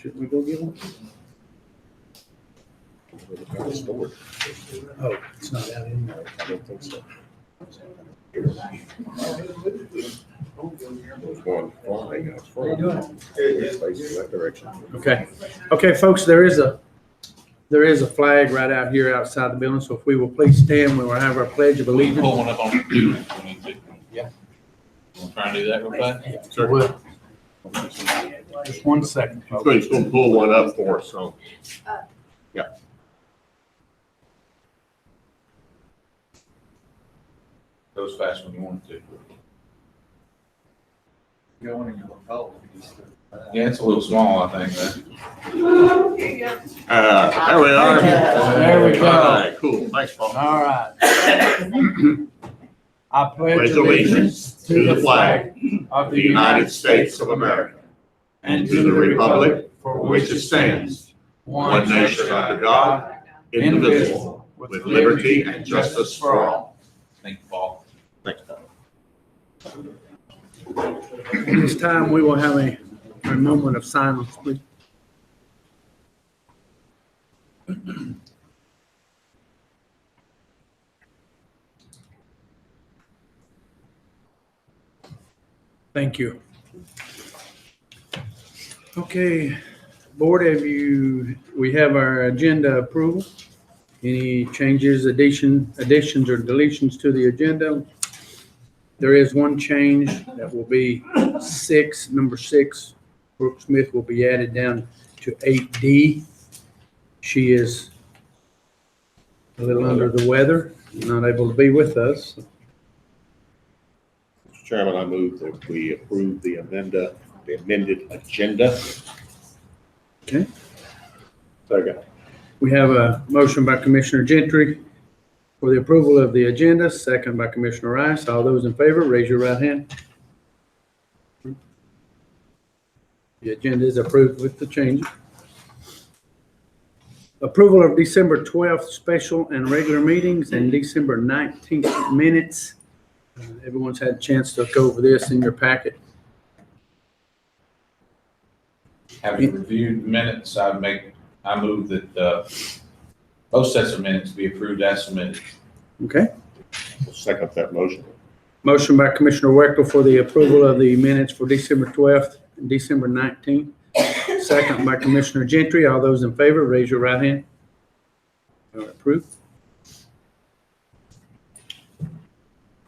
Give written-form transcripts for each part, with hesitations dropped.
Should we go get one? Stored. Oh, it's not out anymore. I don't think so. There's one flying out front. It's facing that direction. Okay. Okay, folks, there is a flag right out here outside the building, so if we will please stand, we will have our pledge of Pull allegiance. one up on the computer if we need to. Yeah. Want to try and do that real fast? Sure. Just 1 second. So he's gonna pull one up for us, so. Goes fast when you want it to. Going in your phone. Yeah, it's a little small, I think. There we are. There we go. All right, cool. Thanks, Paul. All right. I Pledge allegiance to the flag of the United States of America and to the republic for which it stands, one nation under God, indivisible, with liberty and justice for all. Thank you, Paul. Thanks. At this time, we will have a moment of silence, please. Thank you. Okay, board, we have our agenda approval. Any changes, additions, or deletions to the agenda? There is one change that will be number 6. Brooke Smith will be added down to 8D. She is a little under the weather, not able to be with us. Mr. Chairman, I move that we approve the amended agenda. Okay. Second. We have a motion by Commissioner Gentry for the approval of the agenda, second by Commissioner Rice. All those in favor, raise your right hand. The agenda is approved with the changes. Approval of December 12th special and regular meetings and December 19th minutes. Everyone's had a chance to go over this in your packet. Having reviewed minutes, I move that both sets of minutes be approved as submitted. Okay. I'll second that motion. Motion by Commissioner Weckel for the approval of the minutes for December 12th and December 19th. Second by Commissioner Gentry. All those in favor, raise your right hand. Approved.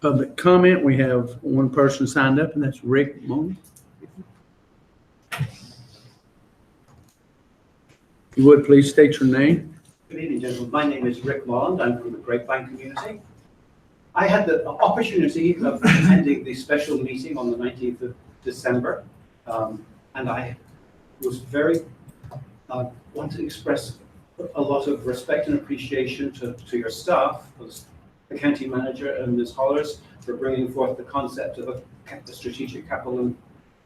Public comment. We have one person signed up, and that's Rick Moon. If you would, please state your name. Good evening, gentlemen. My name is Rick Molland. I'm from the Grapevine community. I had the opportunity of attending the special meeting on the 19th of December, and I was want to express a lot of respect and appreciation to your staff, the county manager and Ms. Hollars, for bringing forth the concept of a strategic capital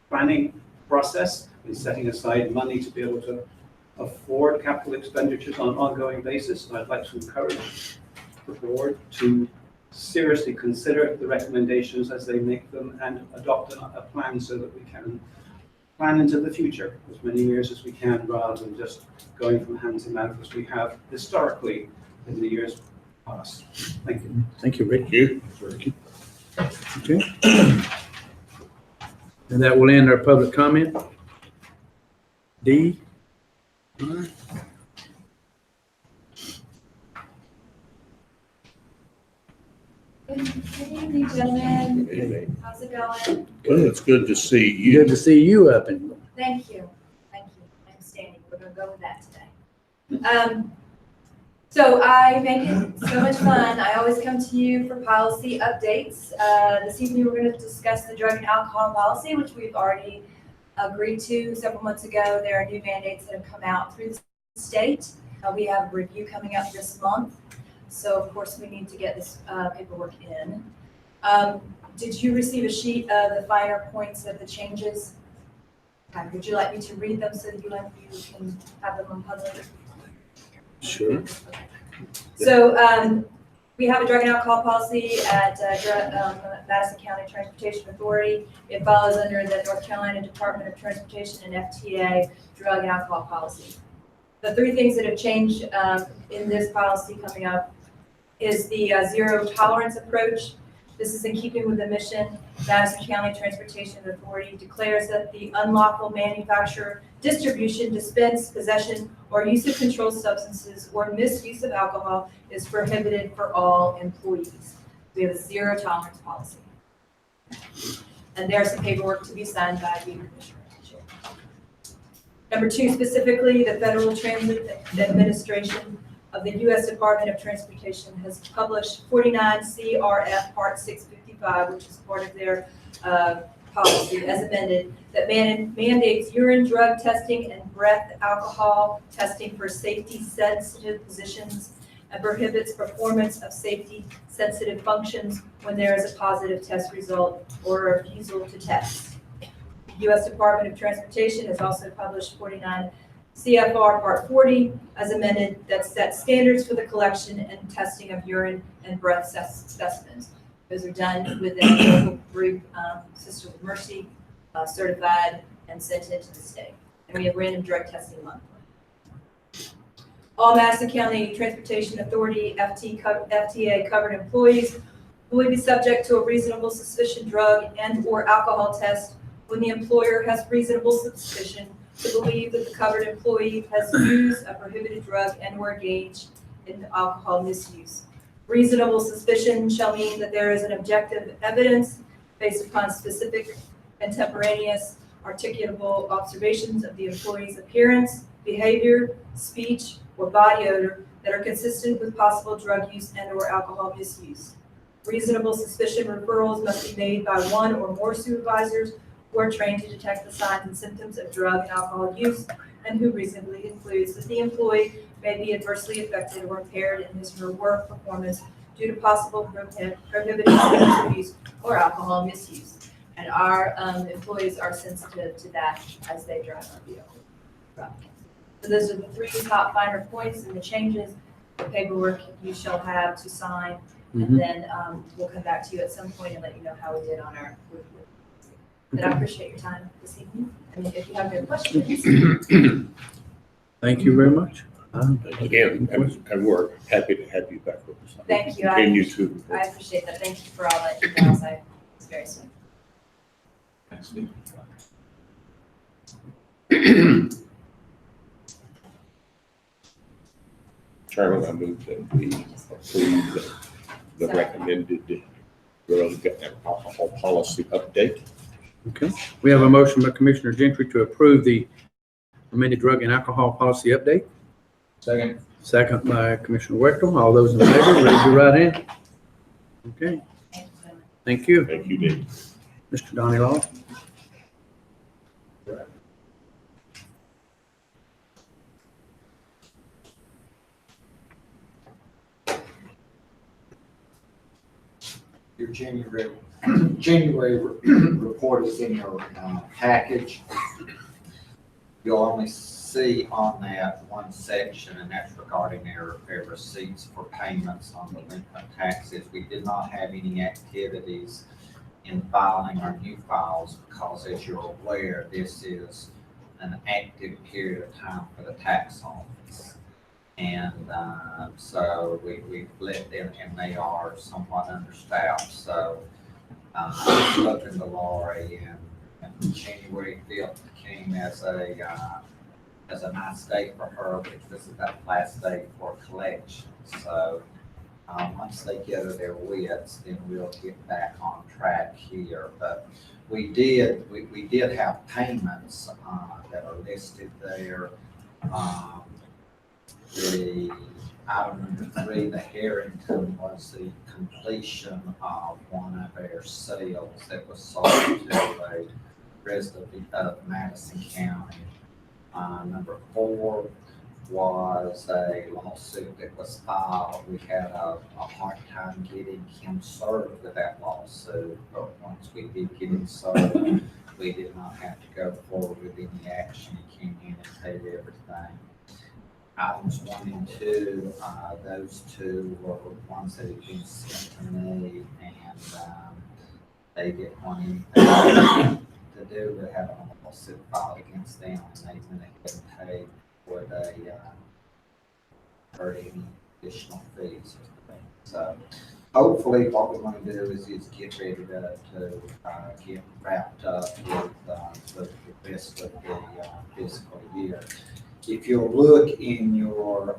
planning process and setting aside money to be able to afford capital expenditures on an ongoing basis. And I'd like to encourage the board to seriously consider the recommendations as they make them and adopt a plan so that we can plan into the future as many years as we can, rather than just going from hand to mouth as we have historically in the years past. Thank you. Thank you, Rick. Thank you. Okay. And that will end our public comment. D. All right. Good evening, gentlemen. Good evening. How's it going? Well, it's good to see Good you. to see you up and Thank you. Thank you. I'm standing. We're going to go with that today. So I make it so much fun. I always come to you for policy updates. This evening, we're going to discuss the drug and alcohol policy, which we've already agreed to several months ago. There are new mandates that have come out through the state. We have a review coming up this month. So of course we need to get this paperwork in. Did you receive a sheet of the finer points of the changes? Okay. Would you like me to read them so that you can have them on public? sure. So We have a drug and alcohol policy at Madison County Transportation Authority. It follows under the North Carolina Department of Transportation and FTA drug and alcohol policy. The three things that have changed in this policy coming up is the zero tolerance approach. This is in keeping with the mission. Madison County Transportation Authority declares that the unlawful manufacture, distribution, dispense, possession, or use of controlled substances or misuse of alcohol is prohibited for all employees. We have a zero tolerance policy. And there's some paperwork to be signed by the commissioner. Number two, specifically, the Federal Transit Administration of the U.S. Department of Transportation has published 49 CRF Part 655, which is part of their policy as amended, that mandates urine drug testing and breath alcohol testing for safety-sensitive positions and prohibits performance of safety-sensitive functions when there is a positive test result or a refusal to test. The U.S. Department of Transportation has also published 49 CFR Part 40 as amended that sets standards for the collection and testing of urine and breath specimens. Those are done with a local group, Sisters of Mercy, certified and sent into the state. And we have random drug testing monthly. All Madison County Transportation Authority FTA covered employees will be subject to a reasonable suspicion drug and/or alcohol test when the employer has reasonable suspicion to believe that the covered employee has used a prohibited drug and/or engaged in alcohol misuse. Reasonable suspicion shall mean that there is an objective evidence based upon specific contemporaneous articulable observations of the employee's appearance, behavior, speech, or body odor that are consistent with possible drug use and/or alcohol misuse. Reasonable suspicion referrals must be made by one or more supervisors who are trained to detect the signs and symptoms of drug and alcohol use and who reasonably concludes that the employee may be adversely affected or impaired in his or her work performance due to possible prohibited substance abuse or alcohol misuse. And our employees are sensitive to that as they drive our vehicle. So those are the three top finer points and the changes. The paperwork you shall have to sign, and then we'll come back to you at some point and let you know how we did on our review. But I appreciate your time this evening. And if you have any questions. Thank you very much. Again, and we're happy to have you back with us. Thank you. Continue to. I appreciate that. Thank you for all that emails. It's very sweet. Thanks, Steve. Chairman, I move that we approve the recommended drug and alcohol policy update. Okay, we have a motion by Commissioner Gentry to approve the amended drug and alcohol policy update. Second. Second by Commissioner Wechtel. All those in favor, raise your right hand. Okay, thank you. Thank you, Dave. Mr. Donny Law. Your January report is in your package. You'll only see on that one section, and that's regarding their receipts for payments on delinquent taxes. We did not have any activities in filing our new files because, as you're aware, this is an active period of time for the tax office. And so we've let them, and they are somewhat understaffed. So I've spoken to Lori, and January 5th came as a nice day for her because this is that last day for collection. So once they gather their wits, then we'll get back on track here. But we did have payments that are listed there. The item number 3, the Harrington, was the completion of one of our sales that was sold to a resident of Madison County. Number 4 was a lawsuit that was filed. We had a hard time getting him served with that lawsuit, but once we did get him served, we did not have to go forward with any action. He came in and paid everything. Items 1 and 2, those two were ones that had been sent to me, and they didn't want anything to do with having a lawsuit filed against them, and they went ahead and paid before they heard any additional fees. So hopefully what we're going to do is get ready to get wrapped up with the rest of the fiscal year. If you'll look in your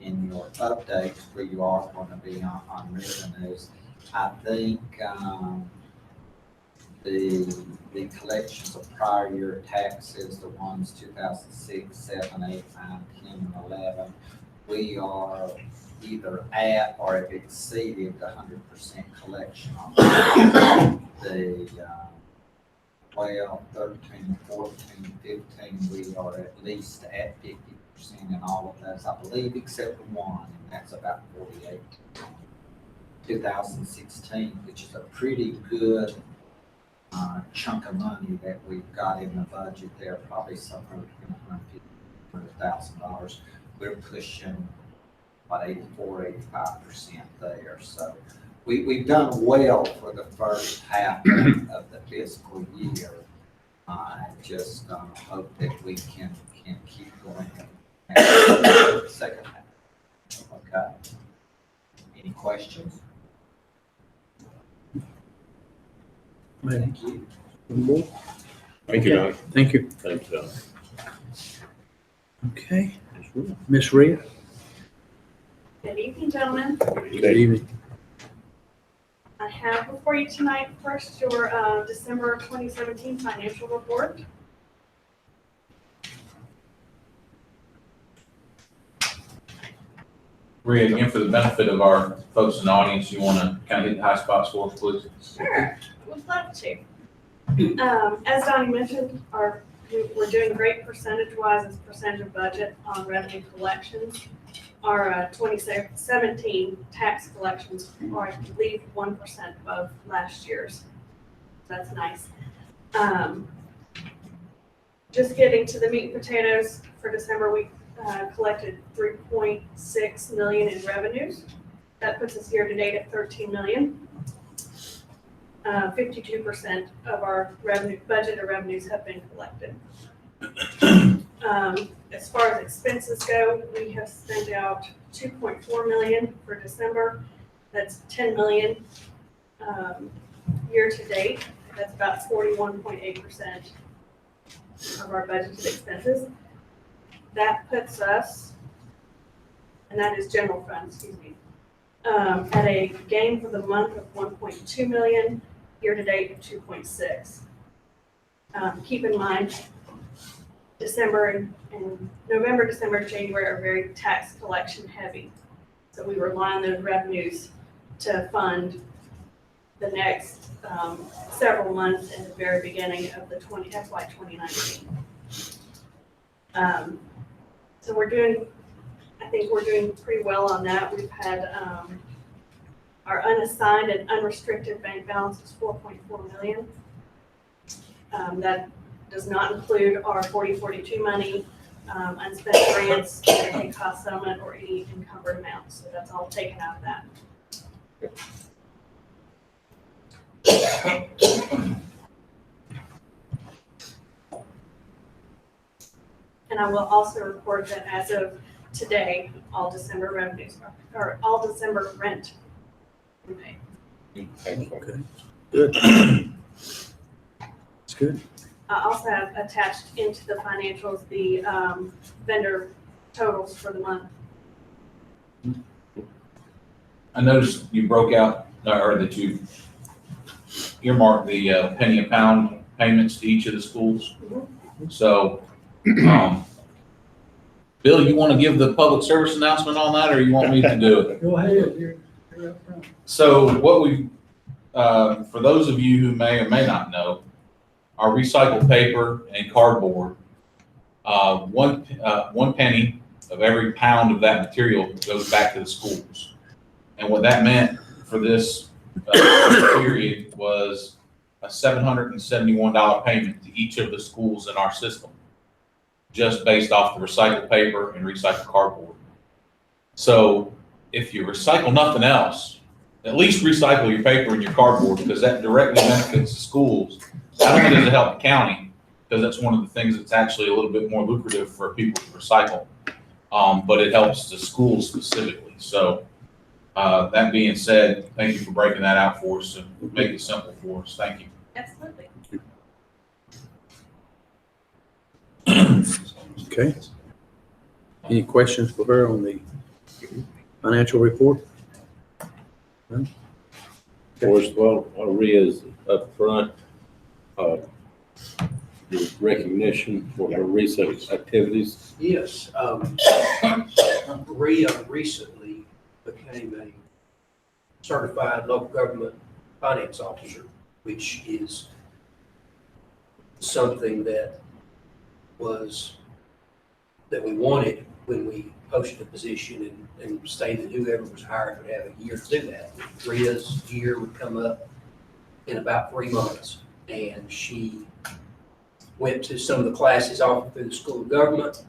updates where you are going to be on revenues, I think the collections of prior year taxes, the ones 2006, 7, 8, 9, 10, and 11, we are either at or have exceeded the 100% collection on the 12, 13, 14, 15, we are at least at 50% in all of those, I believe, except one, and that's about 48. 2016, which is a pretty good chunk of money that we've got in the budget there, probably somewhere between $150,000. We're pushing about 84, 85% there. So we've done well for the first half of the fiscal year. I just hope that we can keep going in the second half. Okay. Any questions? Thank you. Thank you, Donny. Thank you. Thank you, Donny. Okay, Miss Rhea. Good evening, gentlemen. Good evening. I have before you tonight first your December 2017 financial report. Rhea, again, for the benefit of our folks in the audience, you want to kind of hit the high spots for us, please? Sure, I would love to. As Donny mentioned, we're doing great percentage-wise as percentage of budget on revenue collections. Our 2017 tax collections are, I believe, 1% above last year's. That's nice. Just getting to the meat and potatoes, for December, we collected $3.6 million in revenues. That puts us year to date at $13 million. 52% of our budgeted revenues have been collected. As far as expenses go, we have spent out $2.4 million for December. That's $10 million year to date. That's about 41.8% of our budgeted expenses. That puts us, and that is general fund, excuse me, at a gain for the month of $1.2 million, year to date of 2.6. Keep in mind, December and November, December, January are very tax collection heavy. So we rely on those revenues to fund the next several months in the very beginning of the FY 2019. So I think we're doing pretty well on that. We've had our unassigned and unrestricted bank balance is $4.4 million. That does not include our 4042 money, unspent grants, anything cost settlement, or any encumbered amounts. So that's all taken out of that. And I will also report that as of today, all December revenues or all December rent we paid. Okay, good. It's good. I also have attached into the financials the vendor totals for the month. I noticed you broke out, or that you earmarked the penny a pound payments to each of the schools. So, Bill, you want to give the public service announcement on that, or you want me to do it? Go ahead. You're up front. So what we, for those of you who may or may not know, our recycled paper and cardboard, one penny of every pound of that material goes back to the schools. And what that meant for this period was a $771 payment to each of the schools in our system. just based off the recycled paper and recycled cardboard. So if you recycle nothing else, at least recycle your paper and your cardboard, because that directly benefits the schools. Not only does it help the county, because that's one of the things that's actually a little bit more lucrative for people to recycle, but it helps the schools specifically. So that being said, thank you for breaking that out for us and make it simple for us. Thank you. Absolutely. Okay. Any questions for her on the financial report? Forrest, while Rhea's up front, the recognition for her recent activities. Yes, Rhea recently became a certified local government finance officer, which is something that we wanted when we posted the position and stated whoever was hired would have a year to do that. Rhea's year would come up in about 3 months, and she went to some of the classes offered through the School of Government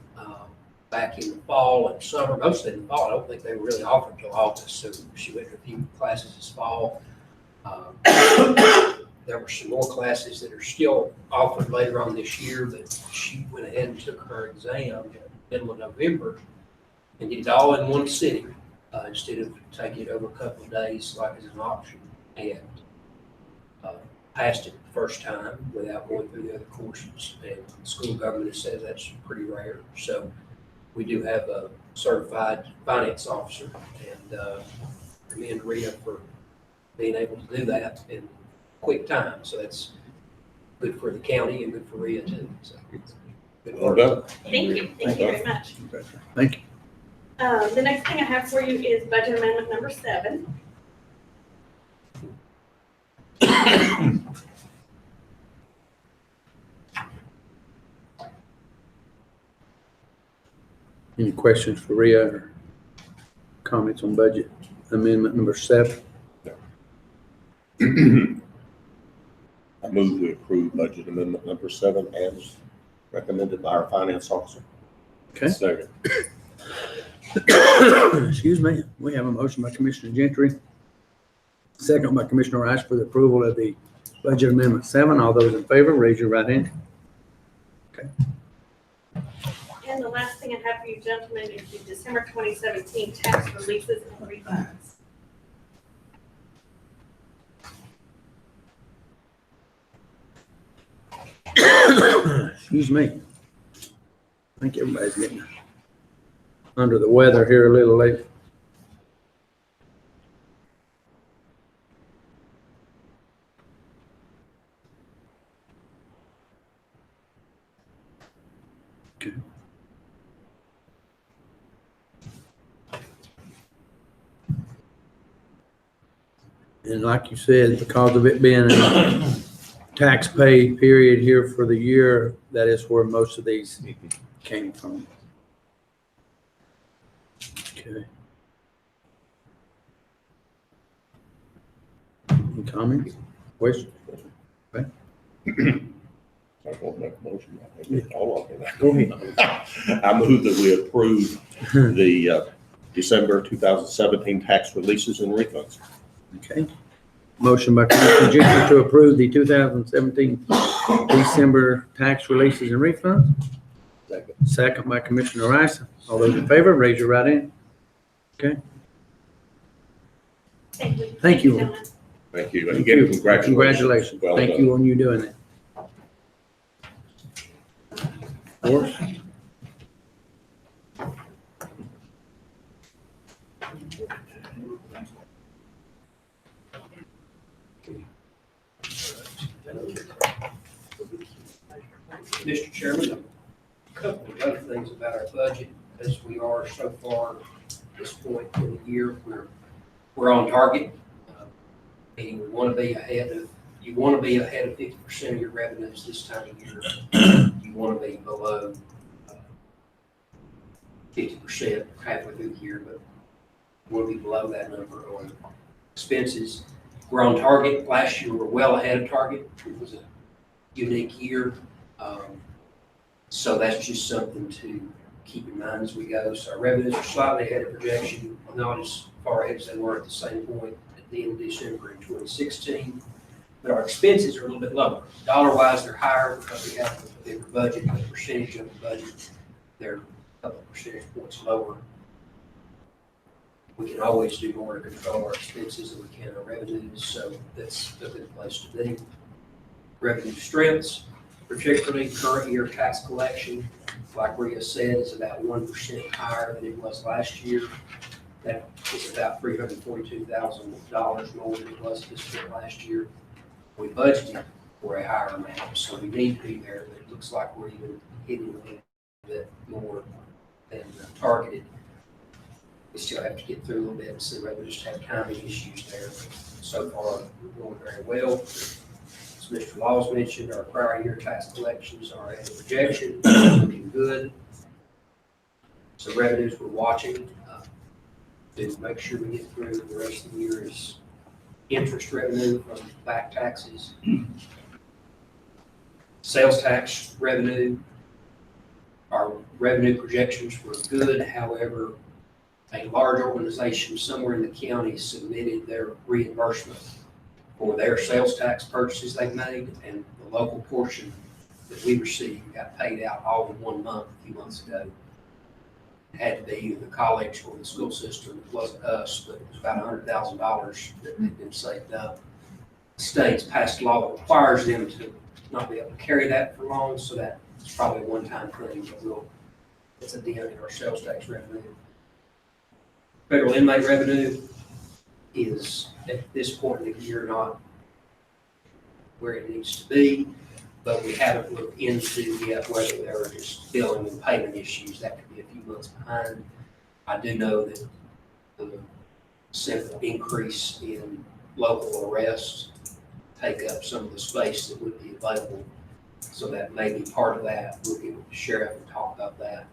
back in the fall and summer, mostly in the fall. I don't think they were really offered until August, so she went to a few classes this fall. There were some more classes that are still offered later on this year that she went ahead and took her exam in the middle of November and did it all in one sitting instead of taking it over a couple of days like as an option, and passed it the first time without going through the other courses. And the School of Government says that's pretty rare. So we do have a certified finance officer, and commend Rhea for being able to do that in quick time. So that's good for the county and good for Rhea too. So good Well work. done. Thank you. Thank you very much. Thank you. The next thing I have for you is budget amendment number 7. Any questions for Rhea or comments on budget amendment number 7? I move to approve budget amendment number 7 as recommended by our finance officer. Okay. Second. Excuse me. We have a motion by Commissioner Gentry, second by Commissioner Rice for the approval of the budget amendment 7. All those in favor, raise your right hand. And the last thing I have for you gentlemen is the December 2017 tax releases and refunds. Excuse me. I think everybody's getting under the weather here a little late. Okay. And like you said, because of it being a tax pay period here for the year, that is where most of these came from. Okay. Any comments, questions? I won't make a motion. I think all of them. Go ahead. I move that we approve the December 2017 tax releases and refunds. Okay. Motion by Commissioner Gentry to approve the 2017 December tax releases and refunds. Second. Second by Commissioner Rice. All those in favor, raise your right hand. Okay. Thank you. Thank you. gentlemen. Thank you. And Thank again, you. congratulations. Congratulations. Well Thank done. you on you doing it. Forrest? Mr. Chairman, a couple of other things about our budget as we are so far at this point in the year. We're on target. Meaning we want to be ahead of, you want to be ahead of 50% of your revenues this time of year. You want to be below 50% halfway through the year, but we want to be below that number on expenses. We're on target. Last year, we were well ahead of target. It was a unique year. So that's just something to keep in mind as we go. So our revenues are slightly ahead of projection, not as far ahead as they were at the same point at the end of December in 2016. But our expenses are a little bit lower. Dollar-wise, they're higher because we have a bigger budget, but the percentage of the budget, they're a couple of percentage points lower. We can always do more to control our expenses than we can our revenues, so that's a good place to be. Revenue strengths, particularly current year tax collection, like Rhea said, is about 1% higher than it was last year. That is about $342,000 more than it was this year last year. We budgeted for a higher amount, so we need to be there, but it looks like we're even hitting a little bit more than targeted. We still have to get through a little bit and see whether we just have timing issues there. So far, we're going very well. As Mr. Laws mentioned, our prior year tax collections are at a projection, looking good. So revenues we're watching to make sure we get through the rest of the year is interest revenue from back taxes, sales tax revenue. Our revenue projections were good, however, a large organization somewhere in the county submitted their reimbursement for their sales tax purchases they made, and the local portion that we received got paid out all in 1 month a few months ago. It had to be either the college or the school system. It wasn't us, but it was about $100,000 that had been saved up. The state's passed a law that requires them to not be able to carry that for long, so that's probably a one-time thing, but it's a dent in our sales tax revenue. Federal inmate revenue is at this point in the year not where it needs to be, but we haven't looked into yet whether there are just billing and payment issues. That could be a few months behind. I do know that the simple increase in local arrests take up some of the space that would be available, so that may be part of that. We'll get with the sheriff and talk about that.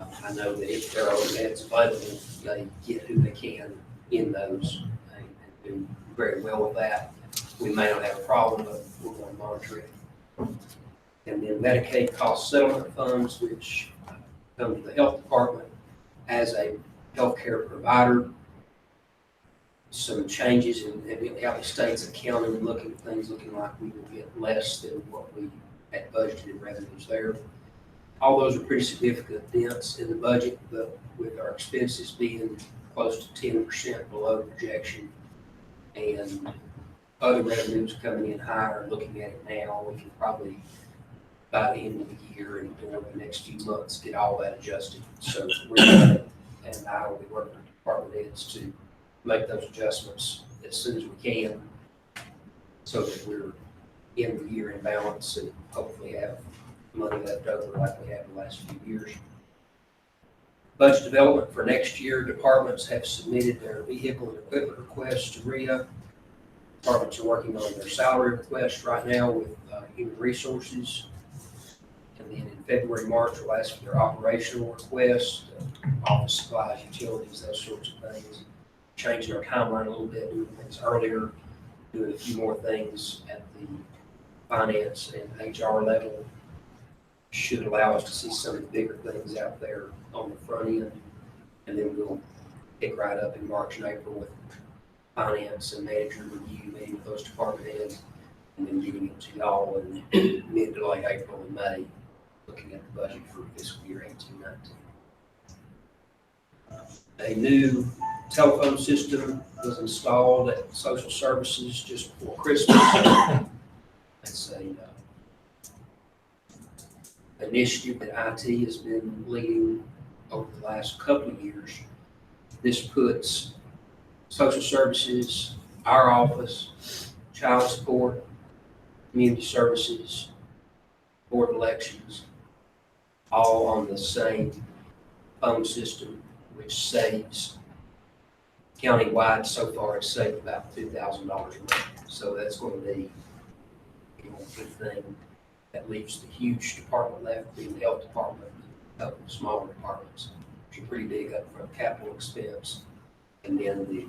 I know that if there are beds available, they get who they can in those and do very well with that. We may not have a problem, but we're going to monitor it. And then Medicaid cost settlement funds, which come to the health department as a healthcare provider. Some changes in how the state's accounting and looking at things looking like we will get less than what we had budgeted revenues there. All those are pretty significant dents in the budget, but with our expenses being close to 10% below projection and other revenues coming in higher, looking at it now, we can probably, by the end of the year and over the next few months, get all that adjusted. So Rhea and I will be working with department heads to make those adjustments as soon as we can, so that we're in the year in balance and hopefully have money left over like we have the last few years. Budget development for next year, departments have submitted their vehicle and equipment requests to Rhea. Departments are working on their salary request right now with human resources. And then in February, March, we'll ask for their operational request, office supplies, utilities, those sorts of things. Changing our timeline a little bit, doing things earlier, doing a few more things at the finance and HR level should allow us to see some of the bigger things out there on the front end. And then we'll pick right up in March and April with finance and manager review, meeting with those department heads, and then getting it to y'all in mid to late April and May, looking at the budget for fiscal year 18-19. A new telephone system was installed at social services just before Christmas. That's a initiative that IT has been leading over the last couple of years. This puts social services, our office, child support, community services, board of elections, all on the same phone system, which saves countywide so far. It's saved about $2,000 a month. So that's going to be a good thing. That leaves the huge department left being the health department, a couple of smaller departments, which are pretty big upfront capital expense. And then the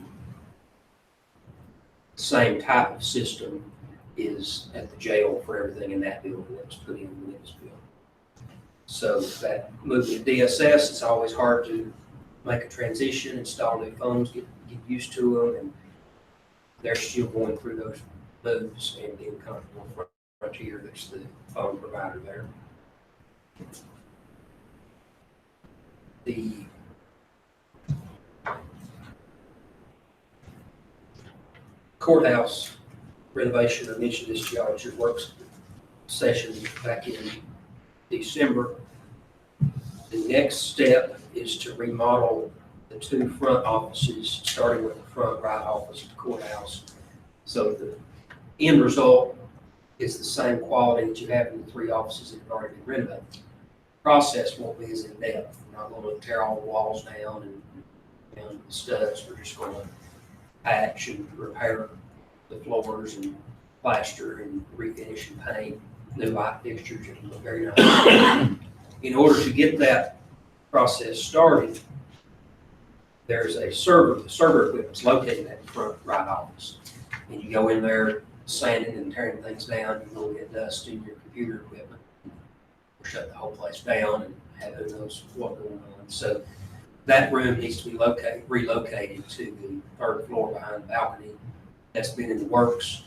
same type of system is at the jail for everything in that building that was put in when it was built. So that moving to DSS, it's always hard to make a transition, install new phones, get used to them, and they're still going through those moves and being comfortable with Frontier. That's the phone provider there. The courthouse renovation, I mentioned this to y'all at your work session back in December. The next step is to remodel the two front offices, starting with the front right office of the courthouse. So the end result is the same quality that you have in the three offices that have already been renovated. The process won't be as in depth. We're not going to tear all the walls down and the studs. We're just going to patch and repair the floors and plaster and refinish and paint, new light fixtures. It'll look very nice. In order to get that process started, there's a server. The server equipment's located at the front right office. And you go in there sanding and tearing things down, you're going to get dust in your computer equipment. We'll shut the whole place down and have who knows what's going on. So that room needs to be relocated to the third floor behind the balcony. That's been in the works.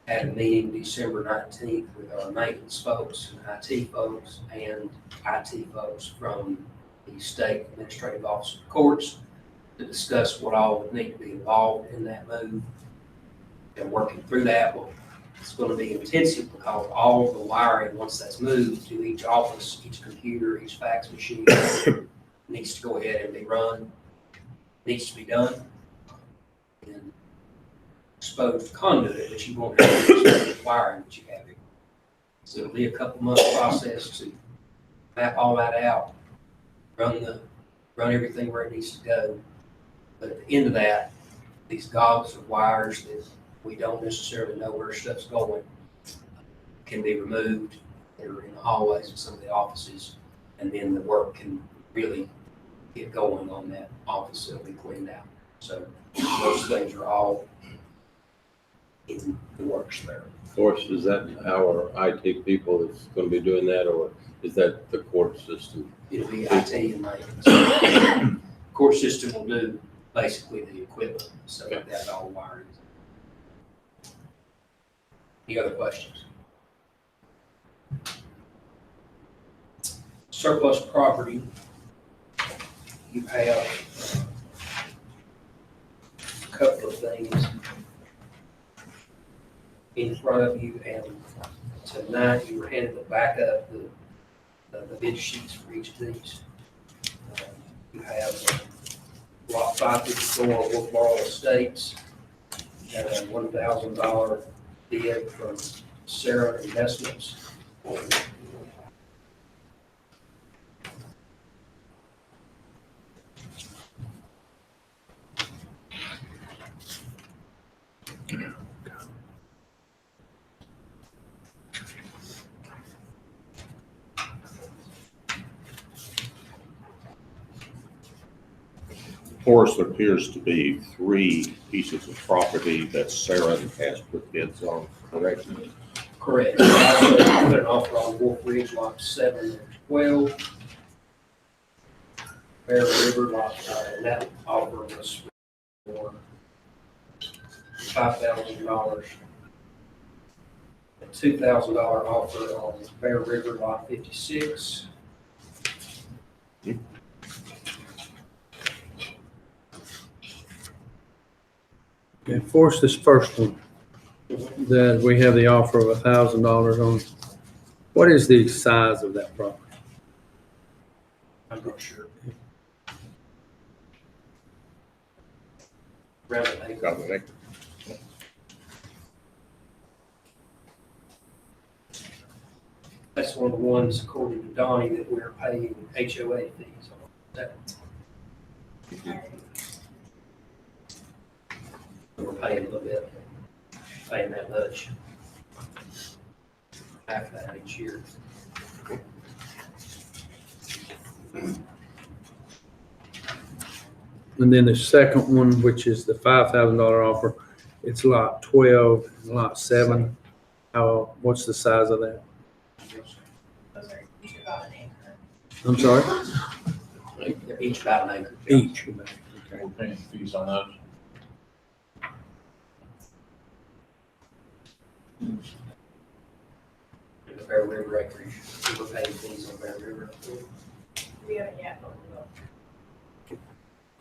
Had a meeting December 19th with our maintenance folks and IT folks from the state administrative office of the courts to discuss what all would need to be involved in that move. And working through that, well, it's going to be intensive because all the wiring, once that's moved to each office, each computer, each fax machine, needs to go ahead and be run, needs to be done. And exposed conduit that you won't have the wiring that you have here. So it'll be a couple months process to map all that out, run everything where it needs to go. But at the end of that, these gobs of wires that we don't necessarily know where stuff's going can be removed. They're in the hallways of some of the offices, and then the work can really get going on that office that'll be cleaned out. So those things are all in the works there. Forrest, is that our IT people that's going to be doing that, or is that the court system? It'll be IT and maintenance. Court system will do basically the equipment, so like that, all wiring. Any other questions? Surplus property, you have a couple of things in front of you, and tonight you were handed the backup, the bid sheets for each of these. You have lot 554 Wolfboro Estates, and a $1,000 bid from Sarah Investments. Forrest, there appears to be 3 pieces of property that Sarah has put bids on, correct? Correct. I also put an offer on Wolf Ridge lot 7 and 12. Bear River lot, and that offer was for $5,000. A $2,000 offer on Bear River lot 56. Okay, Forrest, this first one, that we have the offer of $1,000 on. What is the size of that property? I'm not sure. Around an acre. Got it. That's one of the ones, according to Donny, that we're paying HOA fees on. That- We're paying a little bit, paying that much. Half that each year. And then the second one, which is the $5,000 offer, it's lot 12, and lot 7. What's the size of that? Those are about an acre. I'm sorry? They're each about an acre. Each. Okay. We're paying fees on those. The Bear River acreage, we're paying fees on Bear River. We haven't yet, but we will.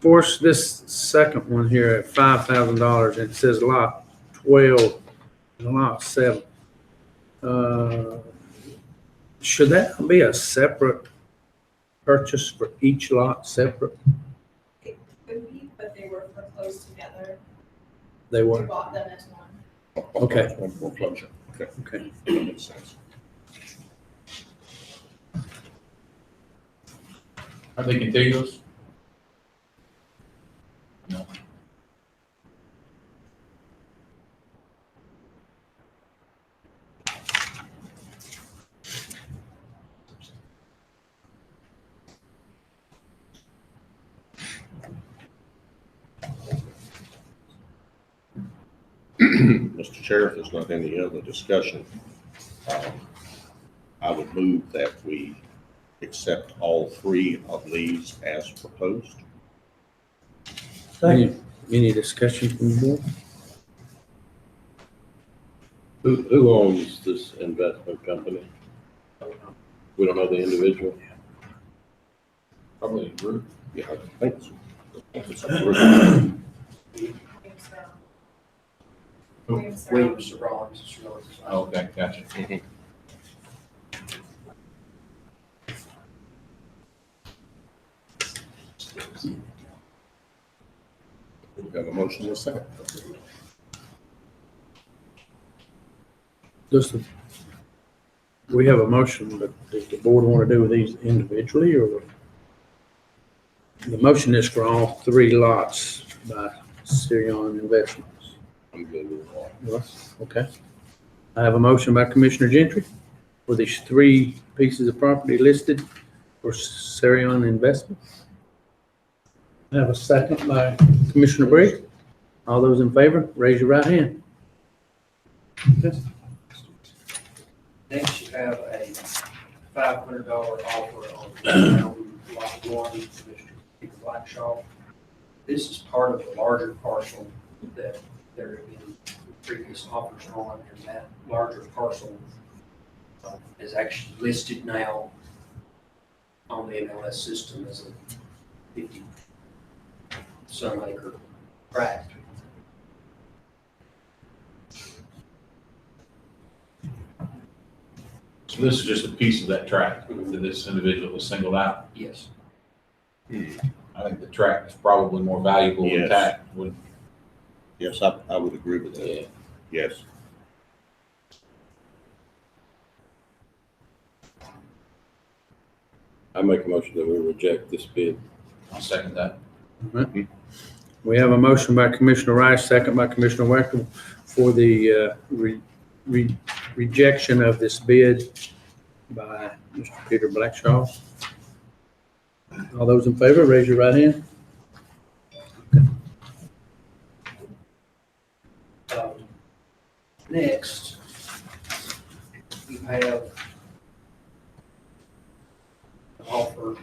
Forrest, this second one here at $5,000, it says lot 12 and lot 7. Should that be a separate purchase for each lot separate? It could be, but they were foreclosed together. They We were? bought them as one. Okay. One foreclosure. Okay, Okay. that makes sense. Are they contiguous? No. Mr. Chair, if there's not any other discussion, I would move that we accept all three of these as proposed. Any discussion from the board? Who owns this investment company? We don't know the individual. Probably a group. Yeah, I think so. It's a group. Williams, Rollins, Schwartz. Oh, okay, gotcha. We have a motion in a second. We have a motion, but does the board want to do these individually or? The motion is for all three lots by Sirion Investments. I'm good with all. Yes, okay. I have a motion by Commissioner Gentry for these three pieces of property listed for Sirion Investments. I have a second by Commissioner Briggs. All those in favor, raise your right hand. Okay. Next, you have a $500 offer on lot 1, Mr. Peter Blackshaw. This is part of a larger parcel that there have been previous offers on, and that larger parcel is actually listed now on the MLS system as a 50-some acre tract. So this is just a piece of that tract that this individual was singled out. Yes. I think the tract is probably more valuable Yes. intact. Would Yes, I would agree with that. Yeah. Yes. I make a motion that we reject this bid. I'll second that. We have a motion by Commissioner Rice, second by Commissioner Wacker for the rejection of this bid by Mr. Peter Blackshaw. All those in favor, raise your right hand. Next, you have an offer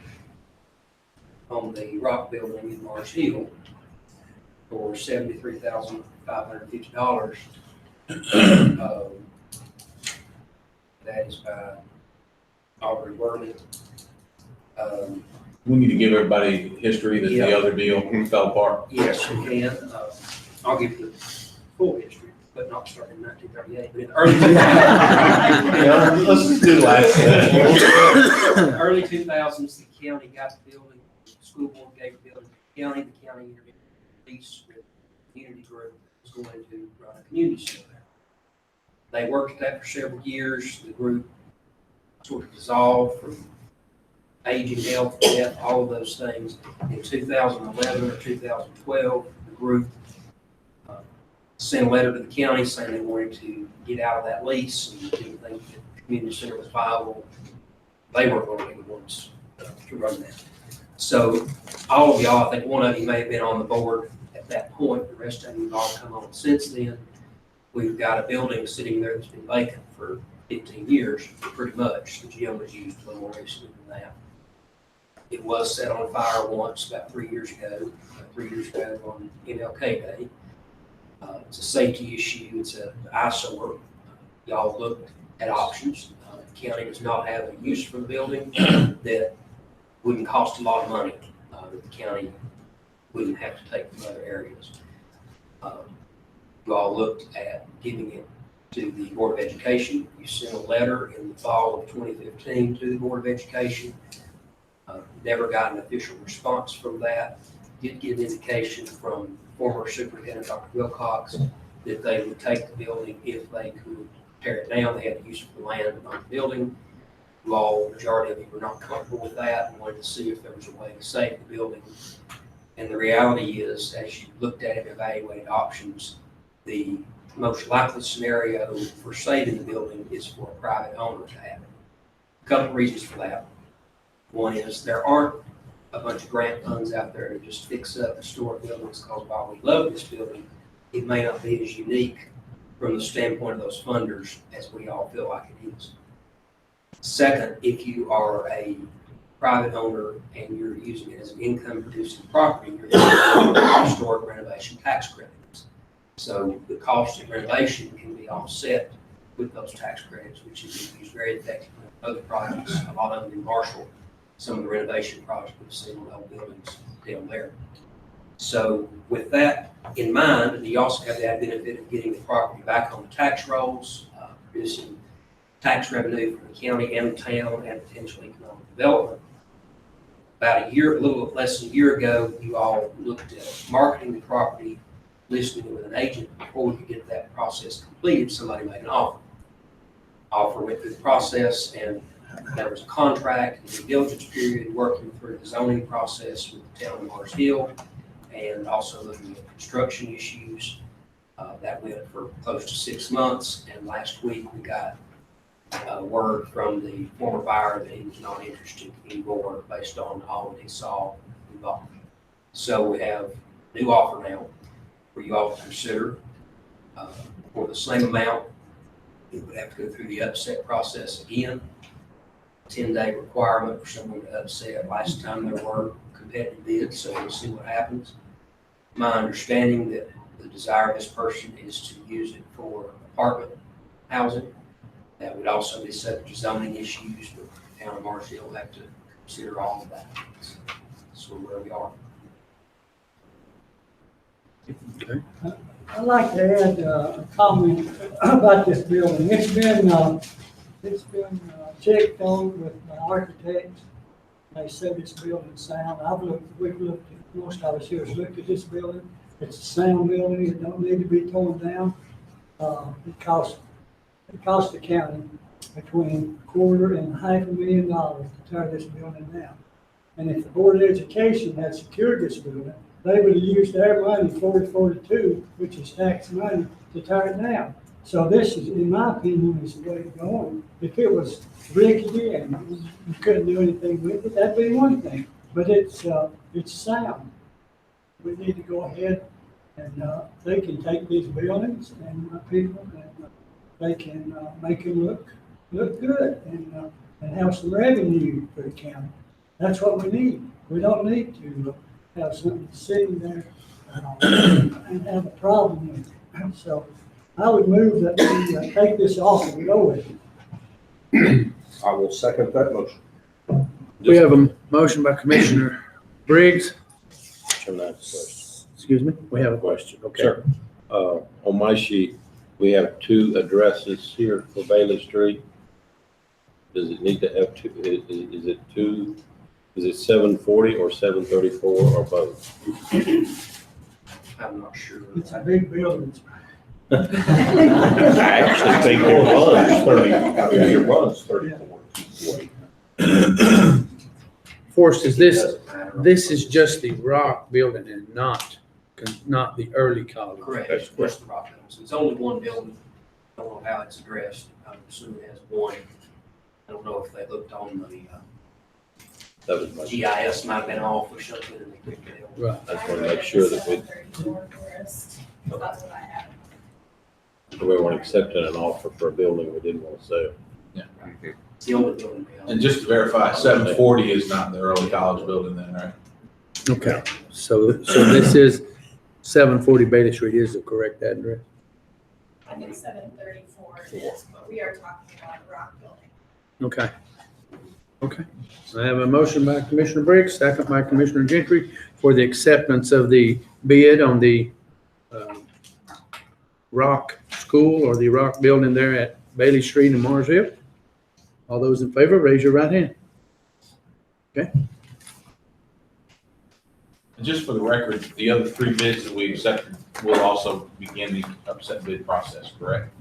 on the rock building in Mars Hill for $73,550. That is by Aubrey Worley. We need to give everybody history that the Yeah. other deal fell apart. Yes, we can. I'll give you the full history, but not starting in 1938, but in the early 2000s. Let's just do the last. In the early 2000s, the county got the building, the school board gave the building to the county entered into a lease with a community group that was going to run a community center there. They worked at that for several years. The group sort of dissolved from aging, health, death, all of those things. In 2011 or 2012, the group sent a letter to the county saying they wanted to get out of that lease and didn't think that the community center was viable. They weren't going to be the ones to run that. So all of y'all, I think one of you may have been on the board at that point. The rest of you have all come on since then. We've got a building sitting there that's been vacant for 15 years, pretty much. The gym was used a little more recently than that. It was set on fire once about 3 years ago on MLK Day. It's a safety issue, it's an eyesore. Y'all looked at options. The county does not have a use for the building that wouldn't cost a lot of money, that the county wouldn't have to take from other areas. You all looked at giving it to the Board of Education. You sent a letter in the fall of 2015 to the Board of Education. Never got an official response from that. Did get an indication from former Superintendent Dr. Wilcox that they would take the building if they could tear it down. They had the use of the land but not the building. You all, majority of you were not comfortable with that and wanted to see if there was a way to save the building. And the reality is, as you looked at it and evaluated options, the most likely scenario for saving the building is for a private owner to have it. A couple of reasons for that. One is there aren't a bunch of grant funds out there to just fix up historic buildings, because while we love this building, it may not be as unique from the standpoint of those funders as we all feel like it is. Second, if you are a private owner and you're using it as an income producing property, you're getting historic renovation tax credits. So the cost of renovation can be offset with those tax credits, which is used very effectively in other projects, a lot of them in Marshall, some of the renovation projects we've seen on old buildings down there. So with that in mind, you also have that benefit of getting the property back on the tax rolls, producing tax revenue for the county and the town, and potentially economic development. About a little less than a year ago, you all looked at marketing the property, listing it with an agent. Before we could get that process completed, somebody made an offer. Offer went through the process, and there was a contract and due diligence period working through the zoning process with the town of Mars Hill, and also looking at construction issues. That went for close to 6 months, and last week we got word from the former buyer that he was not interested anymore based on all that he saw involved. So we have a new offer now for you all to consider. For the same amount, it would have to go through the upset process again. 10-day requirement for someone to upset. Last time there were competitive bids, so we'll see what happens. My understanding that the desire of this person is to use it for apartment housing. That would also be subject to zoning issues, but the town of Marshall will have to consider all of that. So where we are. Okay. I'd like to add a comment about this building. It's been checked on with the architects. They said this building's sound. We've looked at, most of us here has looked at this building. It's a sound building. It don't need to be torn down. It cost the county between $250,000 and $500,000 to tear this building down. And if the Board of Education had secured this building, they would have used their money, 4042, which is tax money, to tear it down. So this is, in my opinion, is the way to go. If it was rickety and you couldn't do anything with it, that'd be one thing. But it's sound. We need to go ahead and they can take these buildings and people and they can make them look good and have some revenue for the county. That's what we need. We don't need to have something sitting there and have a problem with it. So I would move that we take this off and go with it. I will second that motion. We have a motion by Commissioner Briggs. Turn that first. Excuse me, we have a question. Okay. Sure. On my sheet, we have 2 addresses here for Bailey Street. Does it need to have 2? Is it 2? Is it 740 or 734 or both? I'm not sure. It's a big building. I actually think it was 34. Forrest, is this is just the rock building and not the early college? Correct. It's just the rock building. So it's only one building. I don't know how it's addressed. I'm assuming it has one. I don't know if they looked on the That was my, GIS might have been off or something and they picked it up. Right. I just want to make sure that That's what I have. we weren't accepting an offer for a building we didn't want to sell. Yeah. It's the only building we own. And just to verify, 740 is not the early college building then, right? Okay, so this is 740 Bailey Street is the correct address. I think 734 is, but we are talking about the Rock Building. Okay. Okay. I have a motion by Commissioner Briggs, second by Commissioner Gentry for the acceptance of the bid on the Rock School or the Rock Building there at Bailey Street in Marsville. All those in favor, raise your right hand. Okay. And just for the record, the other 3 bids that we accepted will also begin the upset bid process, correct?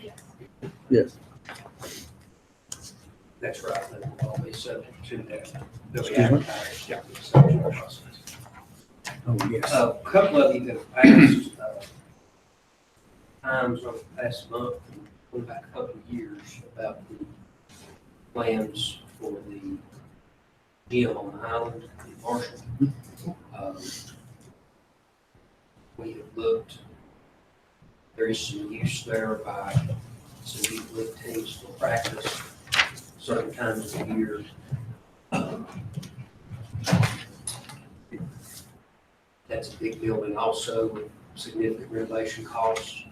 Yes. That's right, that will all be subject to that. They'll be Excuse me? advertised, yeah, the selection process. Oh, yes. A couple of you have passed, times over the past month, and going back a couple of years, about the plans for the gym on the island in Marshall. We have looked, there is some use there by some youth league teams for practice certain times of the year. That's a big building also with significant renovation costs.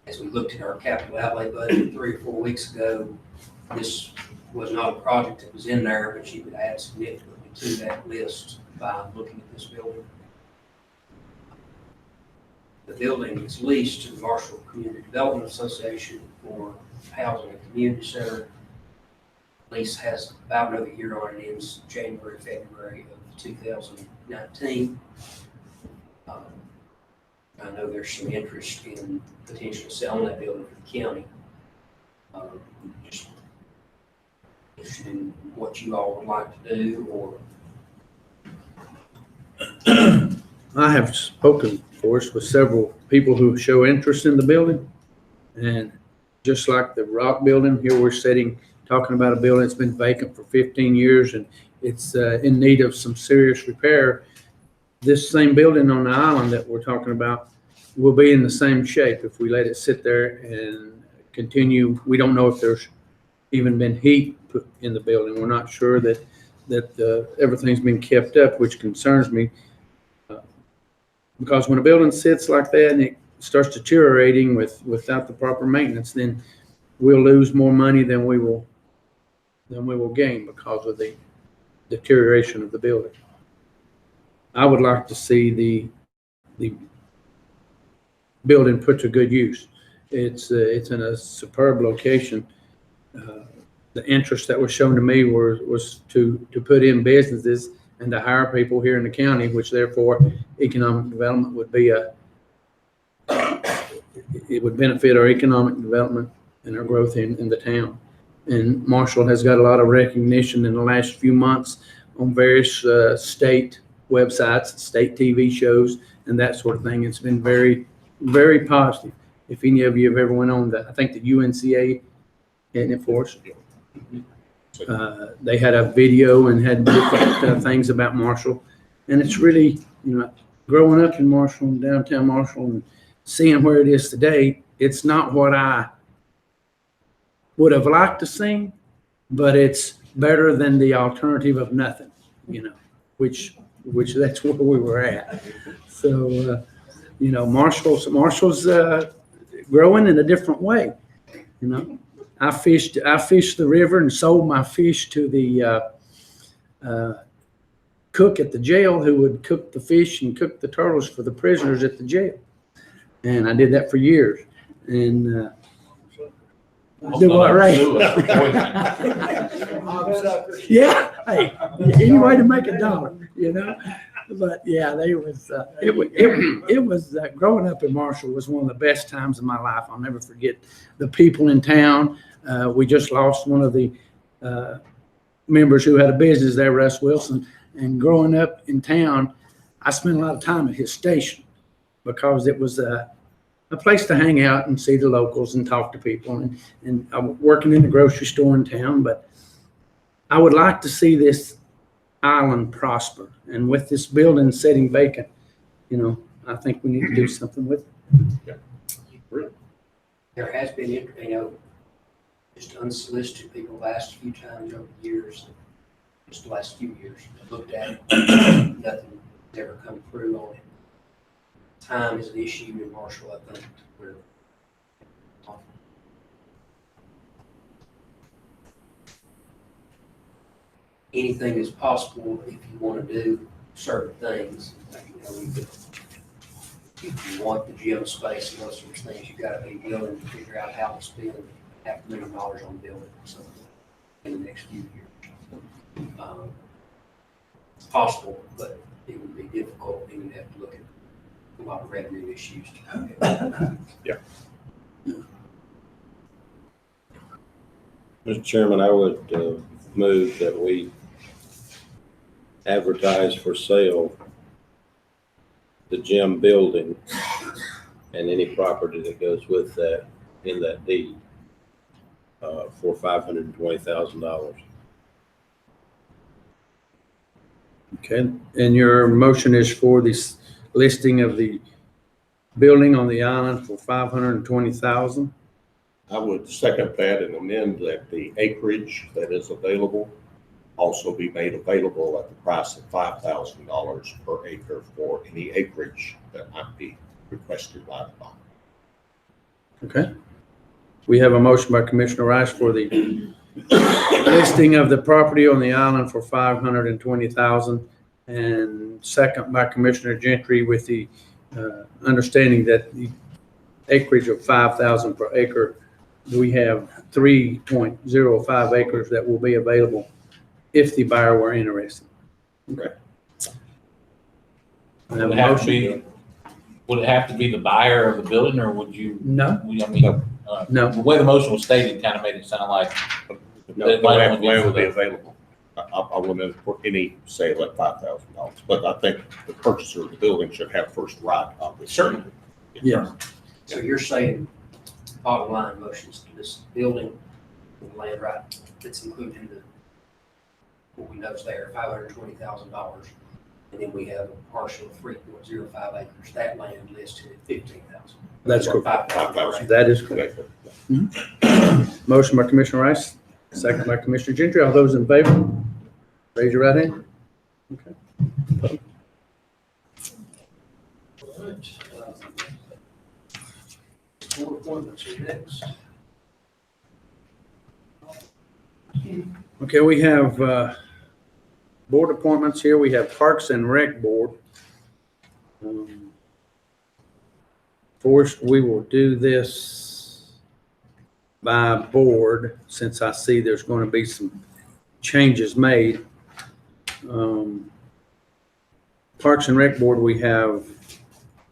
As we looked at our capital outlay budget 3 or 4 weeks ago, this was not a project that was in there, but you could add significantly to that list by looking at this building. The building is leased to the Marshall Community Development Association for housing and community center. Lease has about another year on it, ends January, February of 2019. I know there's some interest in potentially selling that building for the county. Just interested in what you all would like to do, or I have spoken, Forrest, with several people who show interest in the building. And just like the Rock Building, here we're sitting, talking about a building that's been vacant for 15 years and it's in need of some serious repair. This same building on the island that we're talking about will be in the same shape if we let it sit there and continue. We don't know if there's even been heat put in the building. We're not sure that everything's been kept up, which concerns me. Because when a building sits like that and it starts deteriorating without the proper maintenance, then we'll lose more money than we will gain because of the deterioration of the building. I would like to see the building put to good use. It's in a superb location. The interest that was shown to me was to put in businesses and to hire people here in the county, which therefore economic development would be it would benefit our economic development and our growth in the town. And Marshall has got a lot of recognition in the last few months on various state websites, state TV shows, and that sort of thing. It's been very, very positive. If any of you have ever went on I think the UNCA, isn't it, Forrest? They had a video and had different things about Marshall. And it's really, growing up in Marshall, downtown Marshall, and seeing where it is today, it's not what I would have liked to see, but it's better than the alternative of nothing, which that's where we were at. So, Marshall's growing in a different way, I fished the river and sold my fish to the cook at the jail who would cook the fish and cook the turtles for the prisoners at the jail. And I did that for years. And do what right. Yeah, hey, any way to make a dollar, But yeah, it was growing up in Marshall was one of the best times of my life. I'll never forget the people in town. We just lost one of the members who had a business there, Russ Wilson. And growing up in town, I spent a lot of time at his station because it was a place to hang out and see the locals and talk to people. And I was working in the grocery store in town, but I would like to see this island prosper. And with this building sitting vacant, I think we need to do something with it. there has been, just unsolicited people last few times over the years, just the last few years, I looked at it, nothing ever come through on it. Time is an issue in Marshall, I think, where anything is possible if you want to do certain things. If you want the gym space and those sorts of things, you've got to be willing to figure out how to spend $500,000 on building something in the next few years. It's possible, but it would be difficult, and you'd have to look at a lot of revenue issues. Mr. Chairman, I would move that we advertise for sale the gym building and any property that goes with that in that deed for $520,000. Okay, and your motion is for this listing of the building on the island for $520,000? I would second that and amend that the acreage that is available also be made available at the price of $5,000 per acre for any acreage that might be requested by the bond. Okay. We have a motion by Commissioner Rice for the listing of the property on the island for $520,000, and second by Commissioner Gentry with the understanding that the acreage of 5,000 per acre, we have 3.05 acres that will be available if the buyer were interested. Okay. I have a motion. Would it have to be the buyer of the building, or would you? No. I mean, No. The way the motion was stated kind of made it sound like No, it might land only be for will be the- available. I wouldn't for any sale at $5,000, but I think the purchaser of the building should have first right of it. Certainly. Yeah. So you're saying bottom line motions to this building, the land right that's included in the, what we know is there, $520,000. And then we have a parcel of 3.05 acres, that land listed at $15,000. That's Or correct. $5,000. That is correct. Motion by Commissioner Rice, second by Commissioner Gentry. All those in favor, raise your right hand. Okay. All right. Board appointments are next. Okay, we have board appointments here. We have Parks and Rec Board. Forrest, we will do this by board since I see there's going to be some changes made. Parks and Rec Board, we have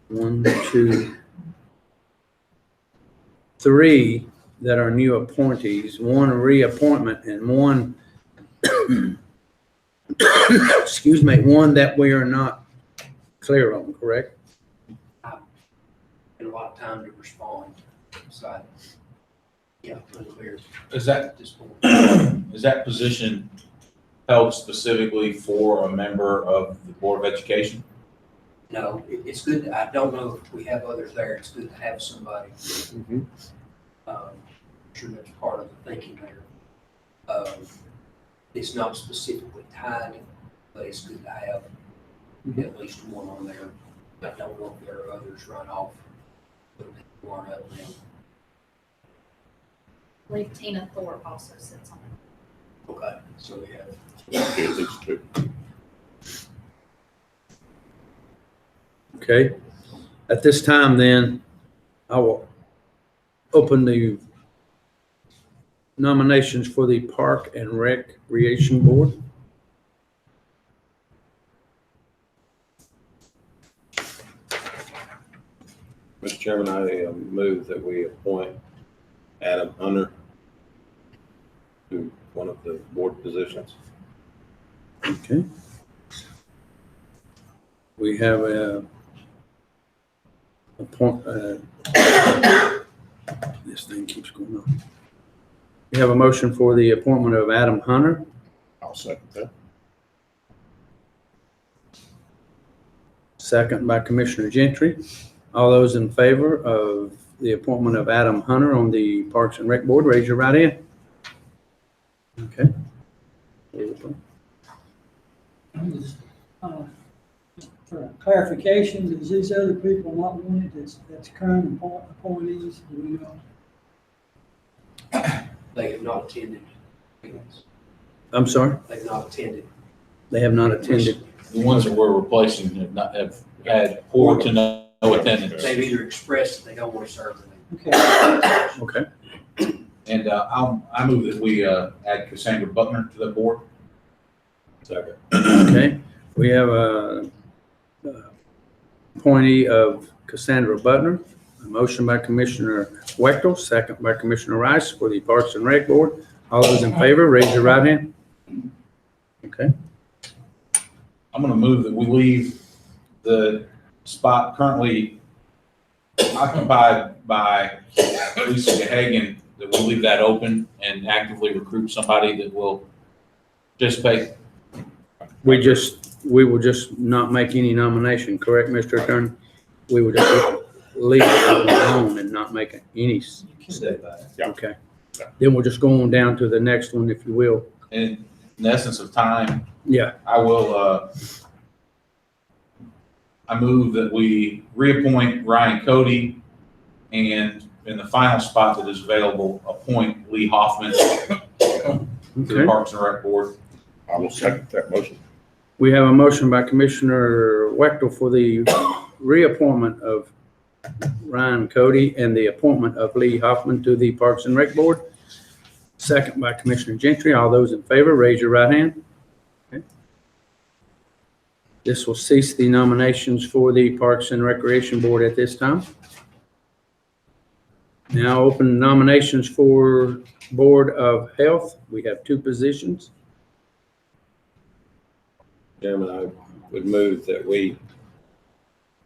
1, 2, 3 that are new appointees, 1 reappointment, and 1 excuse me, 1 that we are not clear on, correct? And a lot of time to respond, so, yeah, unclear Is that at this point. is that position held specifically for a member of the Board of Education? No, it's good, I don't know if we have others there, it's good to have somebody. I'm sure that's part of the thinking there. It's not specifically tied, but it's good to have at least one on there. I don't know if there are others right off, but they aren't up now. I believe Tina Thorpe also sits on it. Okay, so we have. At least 2. Okay. At this time then, I will open the nominations for the Park and Recreation Board. Mr. Chairman, I move that we appoint Adam Hunter to one of the board positions. Okay. We have a this thing keeps going on. We have a motion for the appointment of Adam Hunter. I'll second that. Second by Commissioner Gentry. All those in favor of the appointment of Adam Hunter on the Parks and Rec Board, raise your right hand. is, for clarification, is these other people not wanted that's current appointees, do we know? They have not attended meetings. I'm sorry, They've not attended. they have not attended. The ones that we're replacing have had poor to no attendance. They've either expressed that they don't want to serve or they Okay. Okay, And I move that we add Cassandra Buckner to the board. Second. okay. We have a appointee of Cassandra Butler. A motion by Commissioner Wechtel, second by Commissioner Rice for the Parks and Rec Board. All those in favor, raise your right hand. Okay, I'm gonna move that we leave the spot currently occupied by Lisa Gahagan, that we leave that open and actively recruit somebody that will participate. we will just not make any nomination, correct, Mr. Attorney? We will just leave it alone and not make any. Yeah. Okay. Then we'll just go on down to the next one, if you will. In the essence of time, Yeah, I will, I move that we reappoint Ryan Cody, and in the final spot that is available, appoint Lee Hoffman to the okay. Parks and Rec Board. I will second that motion. We have a motion by Commissioner Wechtel for the reappointment of Ryan Cody and the appointment of Lee Hoffman to the Parks and Rec Board. Second by Commissioner Gentry. All those in favor, raise your right hand. Okay. This will cease the nominations for the Parks and Recreation Board at this time. Now open nominations for Board of Health. We have 2 positions. Chairman, I would move that we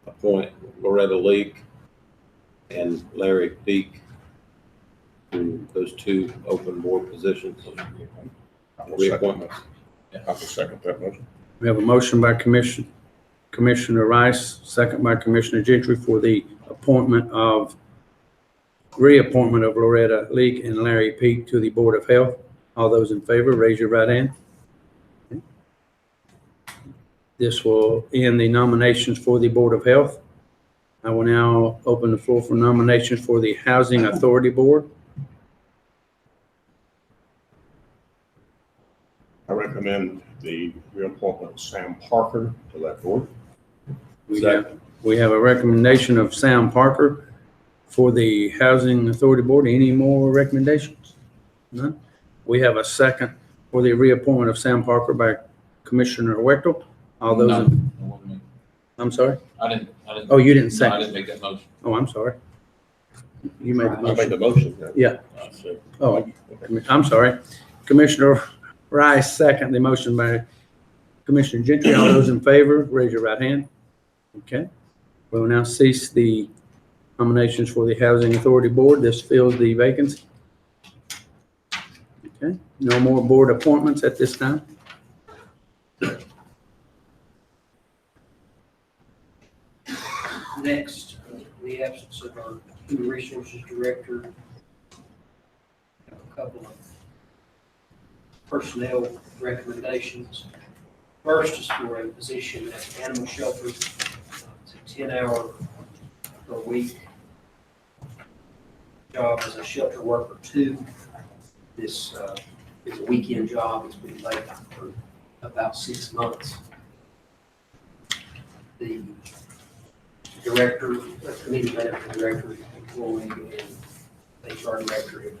appoint Loretta Leak and Larry Peak to those 2 open board positions. Reappointments. I will second that motion. We have a motion by Commissioner Rice, second by Commissioner Gentry for the reappointment of Loretta Leak and Larry Peak to the Board of Health. All those in favor, raise your right hand. Okay. This will end the nominations for the Board of Health. I will now open the floor for nominations for the Housing Authority Board. I recommend the reappointment of Sam Parker to that board. We have a recommendation of Sam Parker for the Housing Authority Board. Any more recommendations? None? We have a second for the reappointment of Sam Parker by Commissioner Wechtel. All those, No, it wasn't me. I'm sorry? I didn't. Oh, you didn't No, I second? didn't make that motion. Oh, I'm sorry. You made the I made motion. the motion. Yeah. I see. Oh, I'm sorry. Commissioner Rice, second the motion by Commissioner Gentry. All those in favor, raise your right hand. Okay. We will now cease the nominations for the Housing Authority Board. This fills the vacancy. Okay. No more board appointments at this time. Next, in the absence of our Human Resources Director, have a couple of personnel recommendations. First is for a position at the animal shelter. It's a 10-hour per week job as a shelter worker 2. This is a weekend job. It's been vacant for about 6 months. The director, committee medical director, employee, and HR director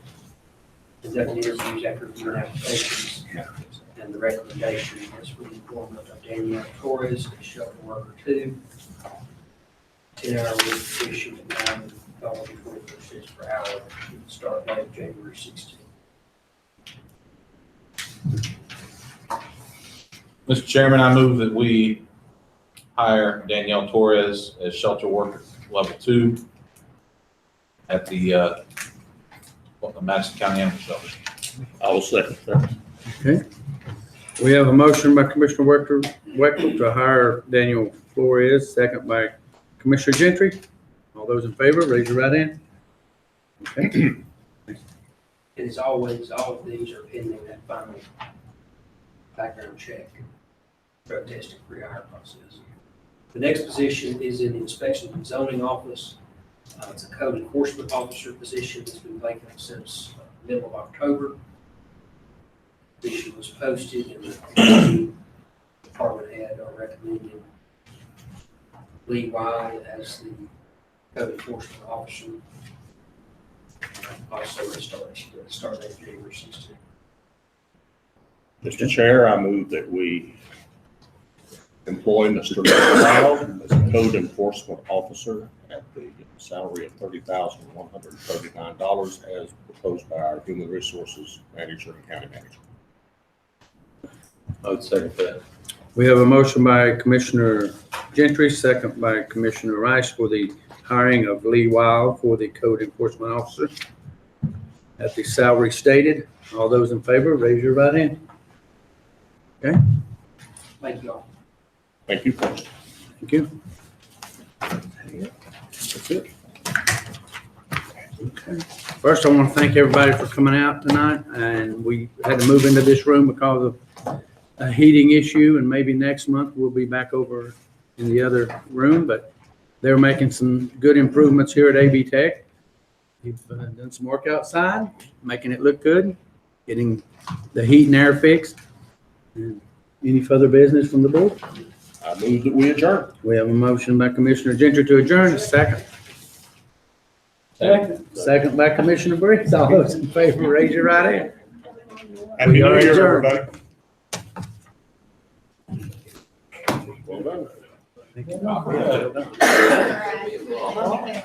conducted interviews after reviewing applications. And the recommendation is for the employment of Danielle Torres as shelter worker 2, 10-hour week position at $9.24 per hour, start date of January 16th. Mr. Chairman, I move that we hire Danielle Torres as shelter worker level 2 at the Madison County Animal Shelter. I will second that. Okay. We have a motion by Commissioner Wechtel to hire Daniel Flores, second by Commissioner Gentry. All those in favor, raise your right hand. Okay. And as always, all of these are pending that final background check. drug testing pre-hire process. The next position is in the inspection and zoning office. It's a code enforcement officer position that's been vacant since middle of October. Position was posted and the department head are recommending Lee Wilde as the code enforcement officer. Also, the start date January 16th. Mr. Chair, I move that we employ Mr. Brown as a code enforcement officer at the salary of $30,139 as proposed by our human resources manager and county manager. I would second that. We have a motion by Commissioner Gentry, second by Commissioner Rice for the hiring of Lee Wild for the code enforcement officer at the salary stated. All those in favor, raise your right hand. Okay, Thank you all. Thank you. thank you. That's it. Okay. First, I want to thank everybody for coming out tonight, and we had to move into this room because of a heating issue, and maybe next month we'll be back over in the other room, but they're making some good improvements here at AB Tech. We've done some work outside, making it look good, getting the heat and air fixed. And any further business from the board? I move that we adjourn. We have a motion by Commissioner Gentry to adjourn, a second. Second by Commissioner Briggs. All those in favor, raise your right hand. Happy We are New Year, adjourned. everybody. Well done. Well done.